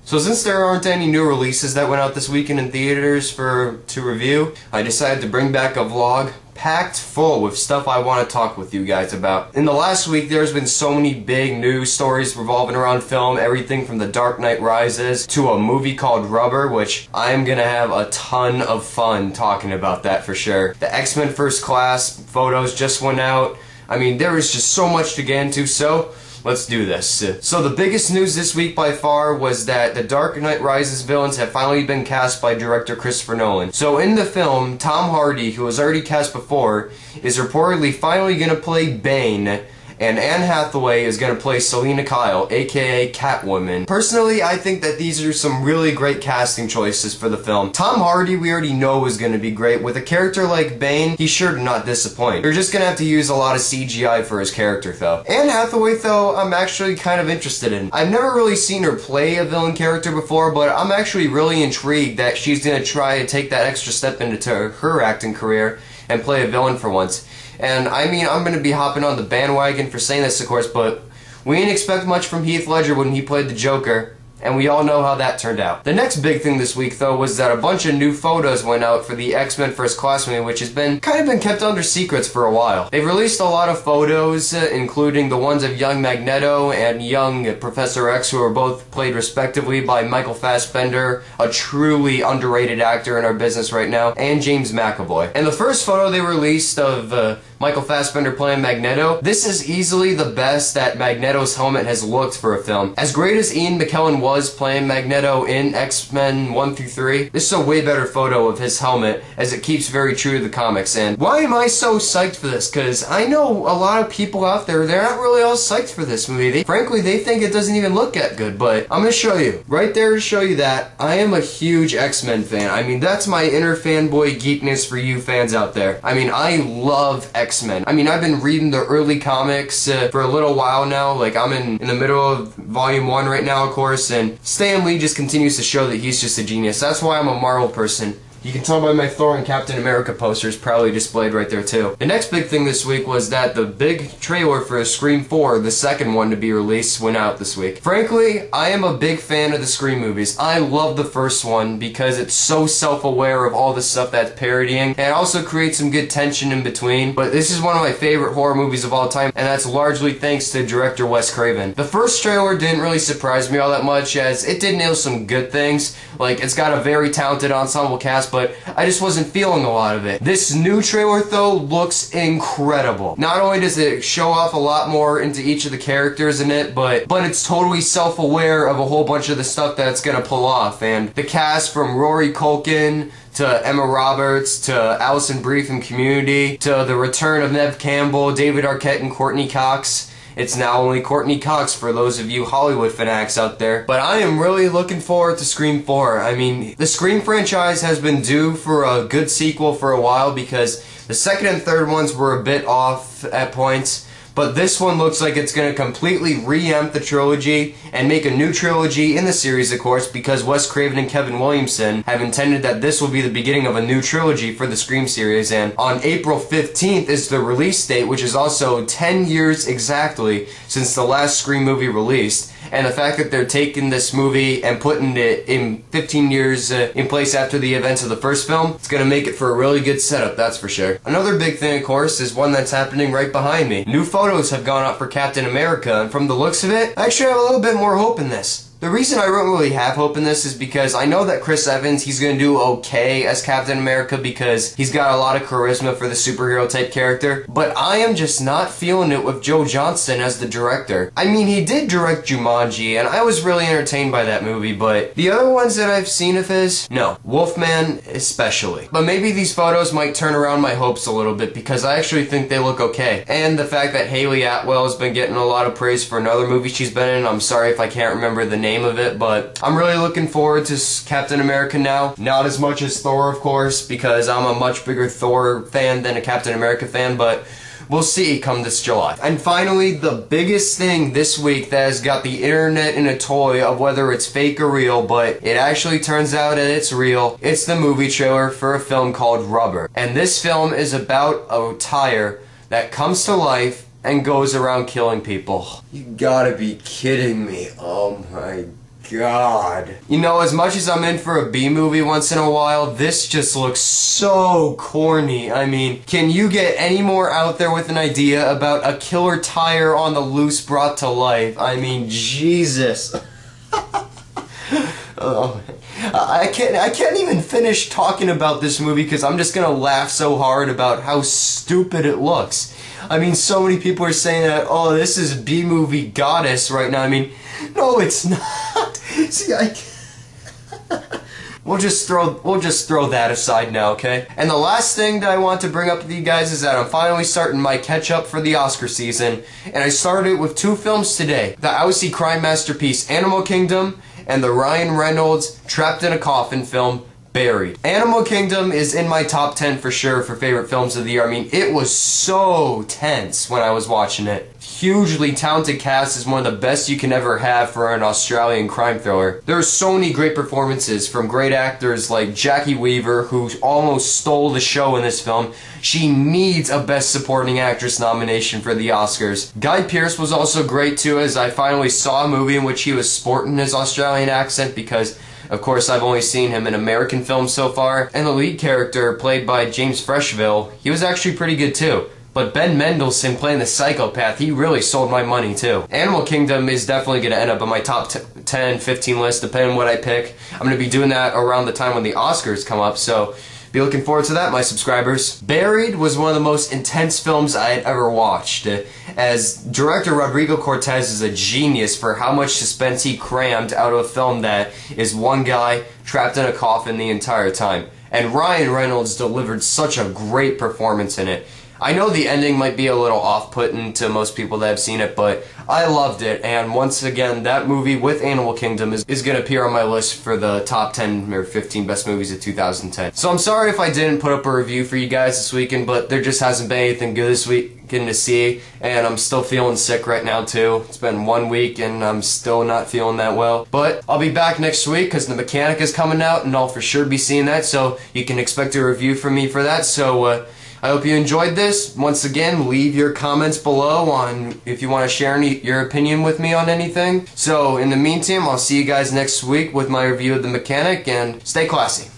So since there aren't any new releases that went out this weekend in theaters to review, I decided to bring back a vlog packed full with stuff I want to talk with you guys about. In the last week, there's been so many big news stories revolving around film, everything from The Dark Knight Rises to a movie called Rubber, which I'm gonna have a ton of fun talking about that for sure. The X-Men First Class photos just went out. I mean, there is just so much to get into, so let's do this. So the biggest news this week by far was that The Dark Knight Rises villains have finally been cast by director Christopher Nolan. So in the film, Tom Hardy, who was already cast before, is reportedly finally going to play Bane, and Anne Hathaway is going to play Selina Kyle, aka Catwoman. Personally, I think that these are some really great casting choices for the film. Tom Hardy we already know is going to be great. With a character like Bane, he's sure to not disappoint. You're just going to have to use a lot of CGI for his character though. Anne Hathaway though, I'm actually kind of interested in. I've never really seen her play a villain character before, but I'm actually really intrigued that she's going to try to take that extra step into her acting career and play a villain for once. And I mean, I'm going to be hopping on the bandwagon for saying this, of course, but we didn't expect much from Heath Ledger when he played the Joker, and we all know how that turned out. The next big thing this week, though, was that a bunch of new photos went out for the X-Men First Class movie, which has been kind of kept under secrets for a while. They've released a lot of photos, including the ones of young Magneto and young Professor X, who are both played respectively by Michael Fassbender, a truly underrated actor in our business right now, and James McAvoy. And the first photo they released of Michael Fassbender playing Magneto, this is easily the best that Magneto's helmet has looked for a film. As great as Ian McKellen was playing Magneto in X-Men 1-3, this is a way better photo of his helmet, as it keeps very true to the comics. And why am I so psyched for this? Because I know a lot of people out there, they're not really all psyched for this movie. Frankly, they think it doesn't even look that good, but I'm going to show you. Right there to show you that, I am a huge X-Men fan. I mean, that's my inner fanboy geekness for you fans out there. I mean, I love X-Men. I mean, I've been reading the early comics for a little while now. Like, I'm in the middle of volume 1 right now, of course, and Stan Lee just continues to show that he's just a genius. That's why I'm a Marvel person. You can tell by my Thor and Captain America posters proudly displayed right there too. The next big thing this week was that the big trailer for Scream 4, the second one to be released, went out this week. Frankly, I am a big fan of the Scream movies. I love the first one because it's so self-aware of all the stuff that's parodying, and it also creates some good tension in between. But this is one of my favorite horror movies of all time, and that's largely thanks to director Wes Craven. The first trailer didn't really surprise me all that much, as it did nail some good things. Like, it's got a very talented ensemble cast, but I just wasn't feeling a lot of it. This new trailer, though, looks incredible. Not only does it show off a lot more into each of the characters in it, but it's totally self-aware of a whole bunch of the stuff that it's gonna pull off. And the cast from Rory Culkin to Emma Roberts to Alison Brie from Community to the return of Neve Campbell, David Arquette, and Courtney Cox. It's now only Courtney Cox for those of you Hollywood fanatics out there. But I am really looking forward to Scream 4. I mean, the Scream franchise has been due for a good sequel for a while because the second and third ones were a bit off at points. But this one looks like it's going to completely re-amp the trilogy and make a new trilogy in the series, of course, because Wes Craven and Kevin Williamson have intended that this will be the beginning of a new trilogy for the Scream series. And on April 15th is the release date, which is also 10 years exactly since the last Scream movie released. And the fact that they're taking this movie and putting it in 15 years in place after the events of the first film, it's going to make it for a really good setup, that's for sure. Another big thing, of course, is one that's happening right behind me. New photos have gone out for Captain America, and from the looks of it, I actually have a little bit more hope in this. The reason I don't really have hope in this is because I know that Chris Evans, he's going to do okay as Captain America because he's got a lot of charisma for the superhero type character, but I am just not feeling it with Joe Johnston as the director. I mean, he did direct Jumanji, and I was really entertained by that movie, but the other ones that I've seen of his, no. Wolfman especially. But maybe these photos might turn around my hopes a little bit because I actually think they look okay. And the fact that Haley Atwell has been getting a lot of praise for another movie she's been in, I'm sorry if I can't remember the name of it, but I'm really looking forward to Captain America now. Not as much as Thor, of course, because I'm a much bigger Thor fan than a Captain America fan, but we'll see come this July. And finally, the biggest thing this week that has got the internet in a toy of whether it's fake or real, but it actually turns out that it's real. It's the movie trailer for a film called Rubber. And this film is about a tire that comes to life and goes around killing people. You gotta be kidding me. Oh my God. You know, as much as I'm in for a B movie once in a while, this just looks so corny. I mean, can you get any more out there with an idea about a killer tire on the loose brought to life? I mean, Jesus. Oh, I can't even finish talking about this movie because I'm just gonna laugh so hard about how stupid it looks. I mean, so many people are saying that, oh, this is B-movie goddess right now. I mean, no, it's not. See, we'll just throw that aside now, okay? And the last thing that I want to bring up with you guys is that I'm finally starting my catch-up for the Oscar season, and I started with 2 films today: the Aussie crime masterpiece Animal Kingdom and the Ryan Reynolds Trapped in a Coffin film Buried. Animal Kingdom is in my top 10 for sure for favorite films of the year. I mean, it was so tense when I was watching it. Hugely talented cast is one of the best you can ever have for an Australian crime thriller. There are so many great performances from great actors like Jackie Weaver, who almost stole the show in this film. She needs a Best Supporting Actress nomination for the Oscars. Guy Pearce was also great too, as I finally saw a movie in which he was sporting his Australian accent, because of course I've only seen him in American films so far. And the lead character, played by James Freshville, he was actually pretty good too. But Ben Mendelsohn playing the psychopath, he really sold my money too. Animal Kingdom is definitely going to end up on my top 10, 15 list, depending on what I pick. I'm going to be doing that around the time when the Oscars come up, so be looking forward to that, my subscribers. Buried was one of the most intense films I had ever watched, as director Rodrigo Cortez is a genius for how much suspense he crammed out of a film that is one guy trapped in a coffin the entire time. And Ryan Reynolds delivered such a great performance in it. I know the ending might be a little off-putting to most people that have seen it, but I loved it, and once again, that movie with Animal Kingdom is going to appear on my list for the top 10 or 15 best movies of 2010. So I'm sorry if I didn't put up a review for you guys this weekend, but there just hasn't been anything good this weekend to see, and I'm still feeling sick right now too. It's been 1 week, and I'm still not feeling that well. But I'll be back next week, because The Mechanic is coming out, and I'll for sure be seeing that, so you can expect a review from me for that. So, I hope you enjoyed this. Once again, leave your comments below on if you want to share your opinion with me on anything. So, in the meantime, I'll see you guys next week with my review of The Mechanic, and stay classy.